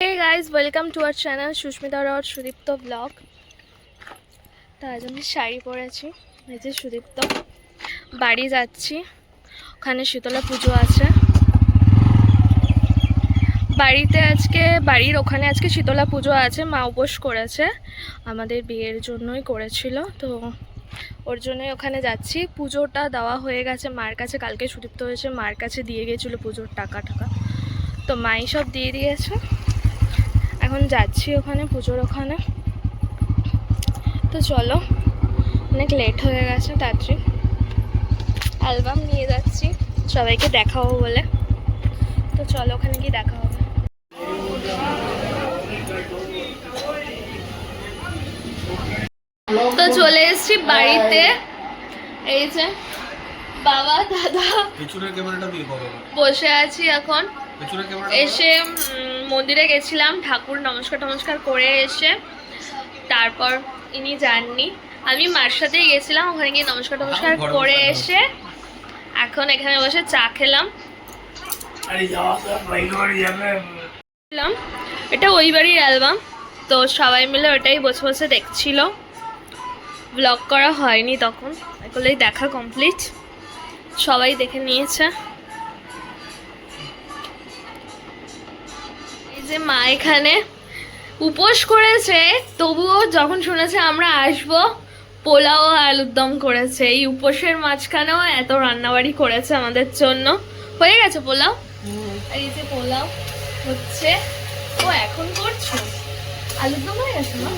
Hey guys, welcome to our channel Susmita আর Sudipta blog. তো আজ আমি শাড়ি পরেছি, এই যে সুদীপ্ত। বাড়ি যাচ্ছি, ওখানে শীতলা পুজো আছে। বাড়ির ওখানে আজকে শীতলা পুজো আছে। মা উপোস করেছে, আমাদের বিয়ের জন্যই করেছিল, তো ওর জন্যই ওখানে যাচ্ছি। পুজোটা দেওয়া হয়ে গেছে মার কাছে, কালকে সুদীপ্ত হয়েছে, মার কাছে দিয়ে গিয়েছিলো পুজোর টাকা, তো মাই সব দিয়ে দিয়েছে। এখন যাচ্ছি ওখানে, পুজোর ওখানে। তো চলো, অনেক লেট হয়ে গেছে, তাড়াতাড়ি অ্যালবাম নিয়ে যাচ্ছি সবাইকে দেখাবো বলে। তো চলো, ওখানে গিয়ে দেখা হবে। তো চলে এসেছি বাড়িতে। এই যে বাবা দাদা বসে আছি এখন। এসে মন্দিরে গেছিলাম, ঠাকুর নমস্কার করে এসে তারপর ইনি যাননি, আমি মার সাথেই গেছিলাম। ওখানে গিয়ে নমস্কার করে এসে এখন এখানে বসে চা খেলাম। এটা ওই বাড়ির অ্যালবাম, তো সবাই মিলে ওটাই বসে বসে দেখছিল। ব্লগ করা হয়নি তখন, এগুলোই দেখা কমপ্লিট, সবাই দেখে নিয়েছে। এই যে মা এখানে উপোস করেছে, তবুও যখন শুনেছে আমরা আসবো, পোলাও আলুর দম করেছে। এই উপোসের মাঝখানেও এত রান্নাবাড়ি করেছে আমাদের জন্য। হয়ে গেছে পোলাও, এই যে পোলাও হচ্ছে। ও এখন করছো আলুর দম হয়ে গেছে না?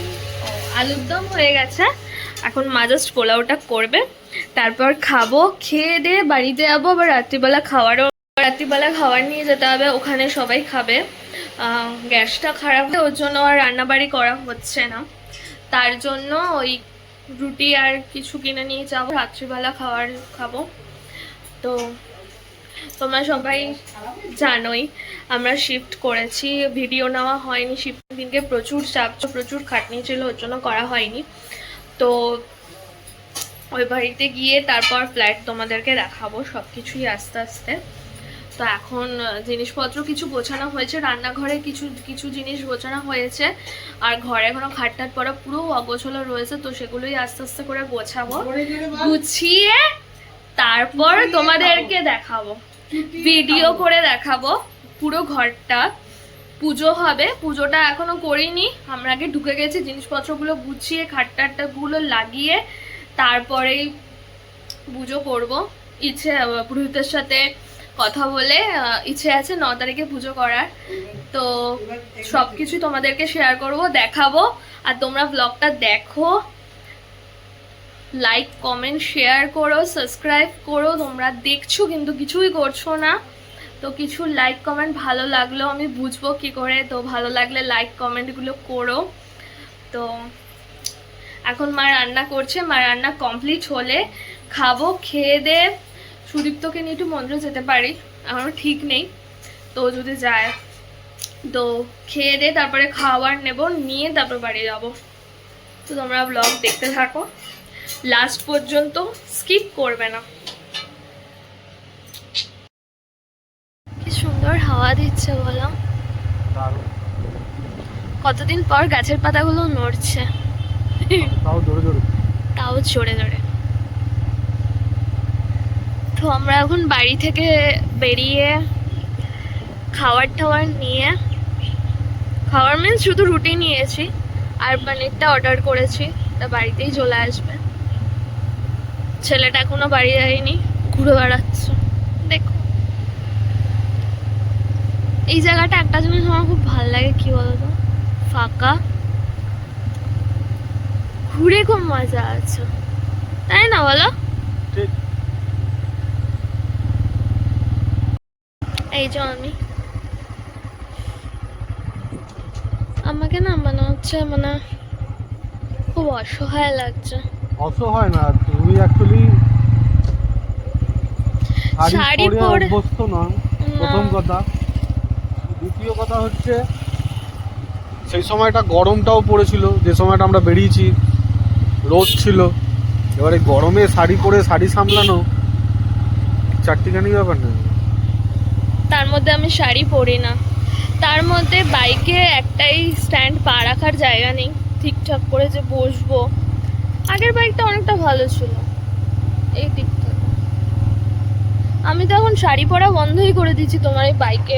আলুর দম হয়ে গেছে, এখন মা জাস্ট পোলাওটা করবে, তারপর খাবো। খেয়ে দিয়ে বাড়িতে যাবো, আবার রাত্রিবেলা খাবার নিয়ে যেতে হবে, ওখানে সবাই খাবে। গ্যাসটা খারাপ, ওর জন্য আর রান্নাবাড়ি করা হচ্ছে না, তার জন্য ওই রুটি আর কিছু কিনে নিয়ে যাবো, রাত্রিবেলা খাবো। তো তোমরা সবাই জানোই আমরা শিফট করেছি, ভিডিও নেওয়া হয়নি। শিফটের দিনকে প্রচুর চাপ, প্রচুর খাটনি ছিল, ওর জন্য করা হয়নি। তো ওই বাড়িতে গিয়ে তারপর ফ্ল্যাট তোমাদেরকে দেখাবো সব কিছুই আস্তে আস্তে। তো এখন জিনিসপত্র কিছু গোছানো হয়েছে, রান্নাঘরে কিছু জিনিস গোছানো হয়েছে, আর ঘরে এখনো খাটটাট পড়া পুরো অগোছালো রয়েছে, তো সেগুলোই আস্তে আস্তে করে গোছাবো। গুছিয়ে তারপর তোমাদেরকে দেখাবো, ভিডিও করে দেখাবো পুরো ঘরটা। পুজো হবে, পুজোটা এখনো করিনি, আমরা আগে ঢুকে গেছি, জিনিসপত্রগুলো গুছিয়ে খাটটাটগুলো লাগিয়ে তারপরেই পুজো করব। ইচ্ছে পুরোহিতের সাথে কথা বলে ইচ্ছে আছে 9 তারিখে পুজো করার। তো সবকিছু তোমাদেরকে শেয়ার করব, দেখাবো। আর তোমরা ব্লগটা দেখো, লাইক কমেন্ট শেয়ার করো, সাবস্ক্রাইব করো। তোমরা দেখছো কিন্তু কিছুই করছো না, তো কিছু লাইক কমেন্ট ভালো লাগলো, আমি বুঝবো কি করে। তো ভালো লাগলে লাইক কমেন্টগুলো করো। তো এখন মা রান্না করছে, মা রান্না কমপ্লিট হলে খাবো। খেয়ে দে সুদীপ্তকে নিয়ে একটু মন্দিরে যেতে পারি, আমার ঠিক নেই, তো যদি যায় তো খেয়ে দে তারপরে খাবার নেব, নিয়ে তারপর বাড়ি যাব। তো তোমরা ব্লগ দেখতে থাকো, লাস্ট পর্যন্ত স্কিপ করবে না। কি সুন্দর হাওয়া দিচ্ছে বলো, কতদিন পর গাছের পাতাগুলো নড়ছে, তাও জোরে জোরে। তো আমরা এখন বাড়ি থেকে বেরিয়ে খাবার নিয়ে, খাবার মিন্স শুধু রুটি নিয়েছি আর পনিরটা অর্ডার করেছি, তা বাড়িতেই চলে আসবে। ছেলেটা এখনো বাড়ি যায়নি, ঘুরে বেড়াচ্ছে। দেখো এই জায়গাটা, একটা জিনিস আমার খুব ভালো লাগে, কি বলতো, ফাঁকা, ঘুরে খুব মজা আছে, তাই না বলো? এই যে আমাকে না মনে হচ্ছে, মানে খুব অসহায় লাগছে। অসহায় না, তুমি অ্যাকচুয়ালি শাড়ি পরে অভ্যস্ত নয়, প্রথম কথা। দ্বিতীয় কথা হচ্ছে সেই সময়টা গরমটাও পড়েছিল, যে সময়টা আমরা বেরিয়েছি রোদ ছিল। এবারে গরমে শাড়ি পরে শাড়ি সামলানো চারটিখানি ব্যাপার না। তার মধ্যে আমি শাড়ি পরি না, তার মধ্যে বাইকে একটাই স্ট্যান্ড পা রাখার জায়গা নেই ঠিকঠাক করে যে বসবো। আগের বাইকটা অনেকটা ভালো ছিল এই দিকটা। আমি তো এখন শাড়ি পরা বন্ধই করে দিয়েছি, তোমার এই বাইকে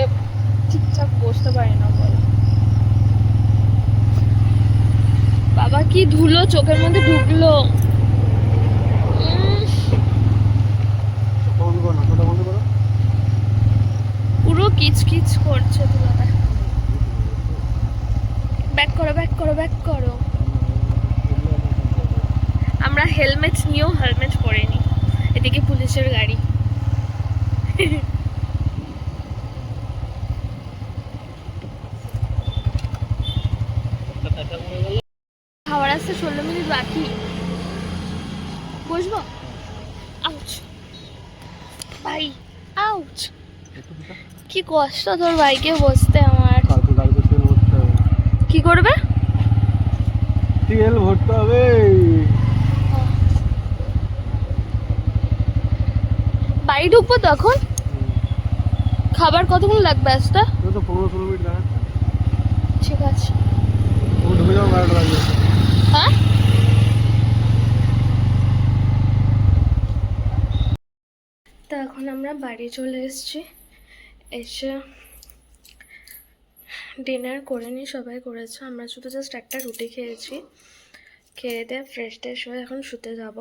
ঠিকঠাক বসতে পারি না বলে। বাবা কি ধুলো চোখের মধ্যে ঢুকলো। বন্ধ করো না, ছোট বন্ধ করো। পুরো কিচকিচ করছে ধুলোটা। ব্যাক করো ব্যাক করো ব্যাক করো। আমরা হেলমেট নিয়েও হেলমেট পরিনি, এদিকে পুলিশের গাড়ি। খাবার আসতে 16 মিনিট বাকি, বসবো। আউচ ভাই, আউচ। কি কষ্ট তোর বাইকে বসতে আমার। কালকে তেল ভরতে হবে। কি করবে? তেল ভরতে হবে। বাড়ি ঢুকবো তখন। খাবার কতক্ষণ লাগবে আসতে? তো 15-16 মিনিট লাগে। ঠিক আছে। তুমি ঢুকে যাও, গাড়িটা লাগবে। হ্যাঁ তো এখন আমরা বাড়ি চলে এসেছি। এসে ডিনার করে নি, সবাই করেছে, আমরা শুধু জাস্ট একটা রুটি খেয়েছি। খেয়ে দিয়ে ফ্রেশ ট্রেশ হয়ে এখন শুতে যাব।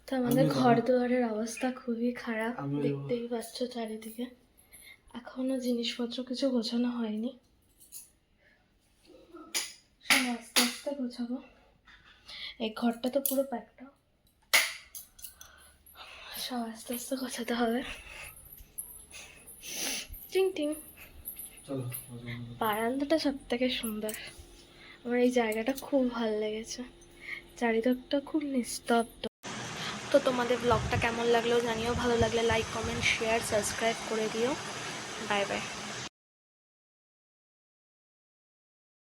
তো আমাদের ঘর দুয়ারের অবস্থা খুবই খারাপ, দেখতেই পাচ্ছ চারিদিকে। এখনো জিনিসপত্র কিছু গোছানো হয়নি, সব আস্তে আস্তে গোছাবো। এই ঘরটা তো পুরো প্যাকটা, সব আস্তে আস্তে গোছাতে হবে। টিং টিং। বারান্দাটা সব থেকে সুন্দর, আমার এই জায়গাটা খুব ভালো লেগেছে, চারিদিকটা খুব নিস্তব্ধ। তো তোমাদের ব্লগটা কেমন লাগলো জানিও, ভালো লাগলে লাইক কমেন্ট শেয়ার সাবস্ক্রাইব করে দিও। Bye bye.